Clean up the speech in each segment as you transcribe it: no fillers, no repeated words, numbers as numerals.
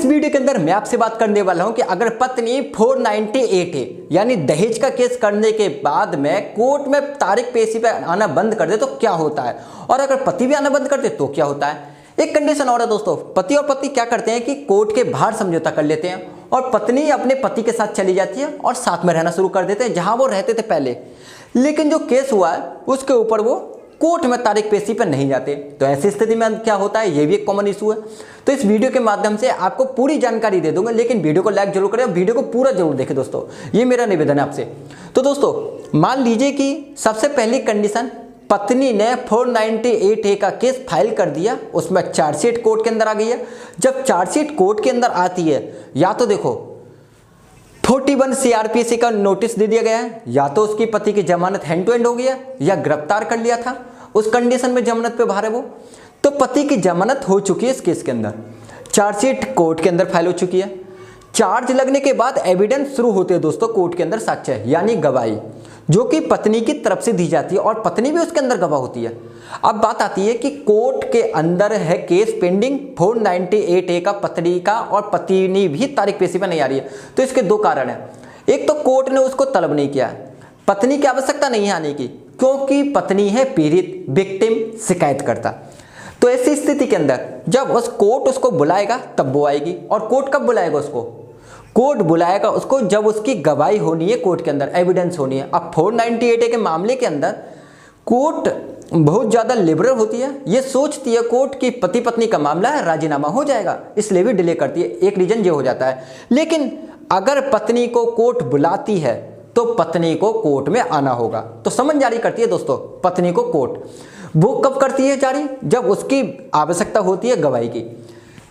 इस वीडियो के अंदर मैं आपसे बात करने वाला हूं कि अगर पत्नी 498 है यानी दहेज का केस करने के बाद में कोर्ट में तारीख पेशी पे आना बंद कर दे तो क्या होता है, और अगर पति भी आना बंद कर दे तो क्या होता है। एक कंडीशन और है दोस्तों, पति और पत्नी क्या करते हैं कि कोर्ट के बाहर समझौता कर लेते हैं और पत्नी अपने पति के साथ चली जाती है और साथ में रहना शुरू कर देते हैं जहां वो रहते थे पहले। लेकिन जो केस हुआ है उसके ऊपर वो कोर्ट में तारीख पेशी पर नहीं जाते, तो ऐसी स्थिति में क्या होता है, ये भी एक कॉमन इशू है। तो इस वीडियो के माध्यम से आपको पूरी जानकारी दे दूंगा, लेकिन वीडियो को लाइक जरूर करें और वीडियो को पूरा जरूर देखें दोस्तों, ये मेरा निवेदन है आपसे। तो दोस्तों मान लीजिए कि सबसे पहली कंडीशन, पत्नी ने 498A का केस फाइल कर दिया, उसमें चार्जशीट कोर्ट के अंदर आ गई है। जब चार्जशीट कोर्ट के अंदर आती है, या तो देखो 41 CRPC का नोटिस दे दिया गया है, या तो उसकी पति की जमानत हैंड टू हैंड हो गया या गिरफ्तार कर लिया था, उस कंडीशन में जमानत पे बाहर है वो, तो पति की जमानत हो चुकी है इस केस के अंदर, चार्जशीट कोर्ट के अंदर फाइल हो चुकी है। चार्ज लगने के बाद एविडेंस शुरू होते हैं दोस्तों कोर्ट के अंदर, साक्ष्य यानी गवाही, जो कि पत्नी की तरफ से दी जाती है और पत्नी भी उसके अंदर गवाह होती है। अब बात आती है कि कोर्ट के अंदर है केस पेंडिंग 498A का पत्नी का, और पत्नी भी तारीख पेशी पर नहीं आ रही है। तो इसके दो कारण हैं, एक तो कोर्ट ने उसको तलब नहीं किया, पत्नी की आवश्यकता नहीं है आने की क्योंकि पत्नी है पीड़ित, विक्टिम, शिकायतकर्ता। तो ऐसी स्थिति के अंदर जब उस कोर्ट उसको बुलाएगा तब वो आएगी, और कोर्ट कब बुलाएगा उसको, कोर्ट बुलाएगा उसको जब उसकी गवाही होनी है कोर्ट के अंदर, एविडेंस होनी है। अब 498A के मामले के अंदर कोर्ट बहुत ज़्यादा लिबरल होती है, ये सोचती है कोर्ट की पति पत्नी का मामला है, राजीनामा हो जाएगा, इसलिए भी डिले करती है, एक रीजन ये हो जाता है। लेकिन अगर पत्नी को कोर्ट बुलाती है तो पत्नी को कोर्ट में आना होगा, तो समन जारी करती है दोस्तों पत्नी को कोर्ट। वो कब करती है जारी, जब उसकी आवश्यकता होती है गवाही की।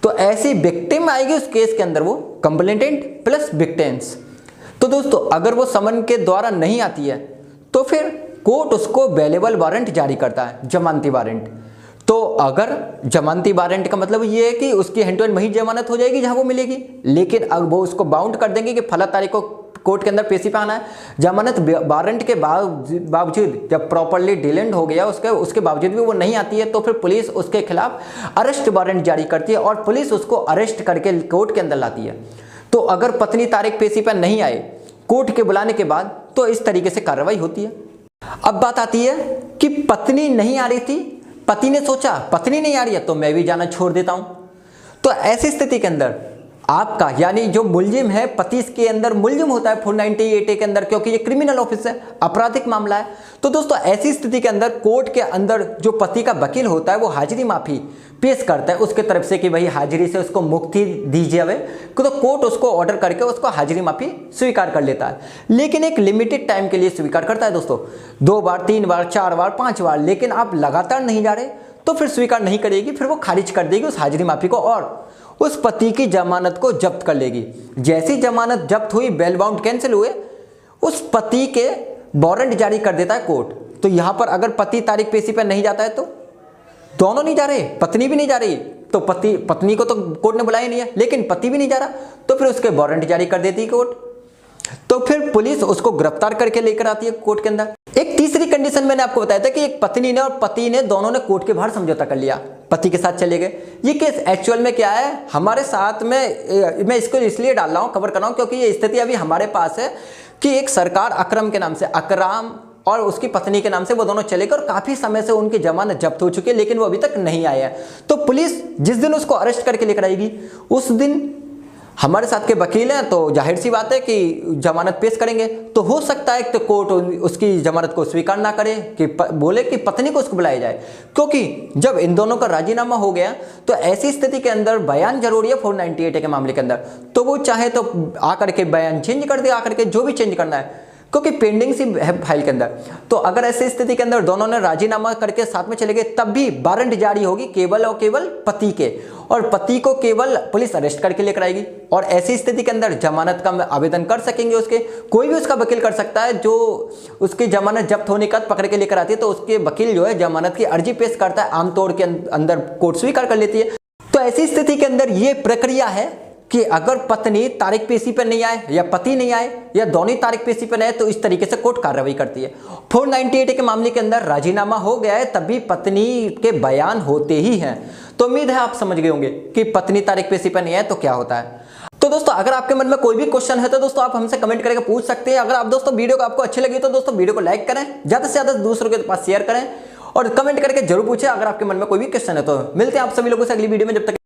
तो ऐसी विक्टिम आएगी उस केस के अंदर, वो कंप्लेंटेंट प्लस विक्टिम्स। तो दोस्तों अगर वो समन के द्वारा नहीं आती है तो फिर कोर्ट उसको बेलेबल वारंट जारी करता है, जमानती वारंट। तो अगर जमानती वारंट का मतलब ये है कि उसकी हैंड टू हैंड वही जमानत हो जाएगी जहां वो मिलेगी, लेकिन अब वो उसको बाउंड कर देंगे कि फला तारीख को कोर्ट के अंदर पेशी पे आना है। जमानत वारंट के बावजूद जब प्रॉपर्ली डिलेंड हो गया उसके बावजूद भी वो नहीं आती है, तो फिर पुलिस उसके खिलाफ अरेस्ट वारंट जारी करती है और पुलिस उसको अरेस्ट करके कोर्ट के अंदर लाती है। तो अगर पत्नी तारीख पेशी पर नहीं आए कोर्ट के बुलाने के बाद, तो इस तरीके से कार्रवाई होती है। अब बात आती है कि पत्नी नहीं आ रही थी, पति ने सोचा पत्नी नहीं आ रही है तो मैं भी जाना छोड़ देता हूं। तो ऐसी स्थिति के अंदर आपका यानी जो मुलजिम है, पति के अंदर मुलजिम होता है 498A के अंदर, क्योंकि ये क्रिमिनल ऑफिस है, आपराधिक मामला है। तो दोस्तों ऐसी स्थिति के अंदर कोर्ट के अंदर जो पति का वकील होता है वो हाजिरी माफी पेश करता है उसके तरफ से कि भाई हाजिरी से उसको मुक्ति दीजिए हमें, तो कोर्ट उसको ऑर्डर करके उसको हाजिरी माफी स्वीकार कर लेता है। लेकिन एक लिमिटेड टाइम के लिए स्वीकार करता है दोस्तों, 2 बार, 3 बार, 4 बार, 5 बार। लेकिन आप लगातार नहीं जा रहे तो फिर स्वीकार नहीं करेगी, फिर वो खारिज कर देगी उस हाजिरी माफी को और उस पति की जमानत को जब्त कर लेगी। जैसी जमानत जब्त हुई, बेल बाउंड कैंसिल हुए, उस पति के वारंट जारी कर देता है कोर्ट। तो यहां पर अगर पति तारीख पेशी पर नहीं जाता है तो दोनों नहीं जा रहे, पत्नी भी नहीं जा रही, तो पत्नी को तो कोर्ट ने बुलाया नहीं है, लेकिन पति भी नहीं जा रहा, तो फिर उसके वारंट जारी कर देती है कोर्ट। तो फिर पुलिस उसको गिरफ्तार करके लेकर आती है कोर्ट के अंदर। एक तीसरी कंडीशन मैंने आपको बताया था कि एक पत्नी ने और पति ने दोनों ने कोर्ट के बाहर समझौता कर लिया, पति के साथ चले गए। ये केस एक्चुअल में क्या है हमारे साथ में, मैं इसको इसलिए डाल रहा हूँ, कवर कर रहा हूँ क्योंकि ये स्थिति अभी हमारे पास है कि एक सरकार अकरम के नाम से, अकराम और उसकी पत्नी के नाम से वो दोनों चले गए और काफी समय से उनकी जमानत जब्त हो चुकी है, लेकिन वो अभी तक नहीं आया है। तो पुलिस जिस दिन उसको अरेस्ट करके लेकर आएगी उस दिन हमारे साथ के वकील हैं, तो जाहिर सी बात है कि जमानत पेश करेंगे। तो हो सकता है कि कोर्ट उसकी जमानत को स्वीकार ना करे, कि बोले कि पत्नी को उसको बुलाया जाए, क्योंकि जब इन दोनों का राजीनामा हो गया तो ऐसी स्थिति के अंदर बयान जरूरी है 498A के मामले के अंदर। तो वो चाहे तो आकर के बयान चेंज कर दे, आकर के जो भी चेंज करना है, क्योंकि पेंडिंग सी है फाइल के अंदर। तो अगर ऐसी स्थिति के अंदर दोनों ने राजीनामा करके साथ में चले गए तब भी वारंट जारी होगी केवल और केवल पति के, और पति को केवल पुलिस अरेस्ट करके लेकर आएगी। और ऐसी स्थिति के अंदर जमानत का आवेदन कर सकेंगे उसके, कोई भी उसका वकील कर सकता है जो उसकी जमानत जब्त होने का पकड़ के लेकर आती है, तो उसके वकील जो है जमानत की अर्जी पेश करता है, आमतौर के अंदर कोर्ट स्वीकार कर लेती है। तो ऐसी स्थिति के अंदर ये प्रक्रिया है कि अगर पत्नी तारीख पेशी पर नहीं आए या पति नहीं आए या दोनों तारीख पेशी पर आए तो इस तरीके से कोर्ट कार्रवाई करती है। 498 के मामले के अंदर राजीनामा हो गया है, तभी पत्नी के बयान होते ही हैं। तो उम्मीद है आप समझ गए होंगे कि पत्नी तारीख पेशी पर नहीं आए तो क्या होता है। तो दोस्तों अगर आपके मन में कोई भी क्वेश्चन है तो दोस्तों आप हमसे कमेंट करके पूछ सकते हैं। अगर आप दोस्तों वीडियो को आपको अच्छी लगी तो दोस्तों वीडियो को लाइक करें, ज्यादा से ज्यादा दूसरों के पास शेयर करें और कमेंट करके जरूर पूछें अगर आपके मन में कोई भी क्वेश्चन है। तो मिलते हैं आप सभी लोगों से अगली वीडियो में, जब तक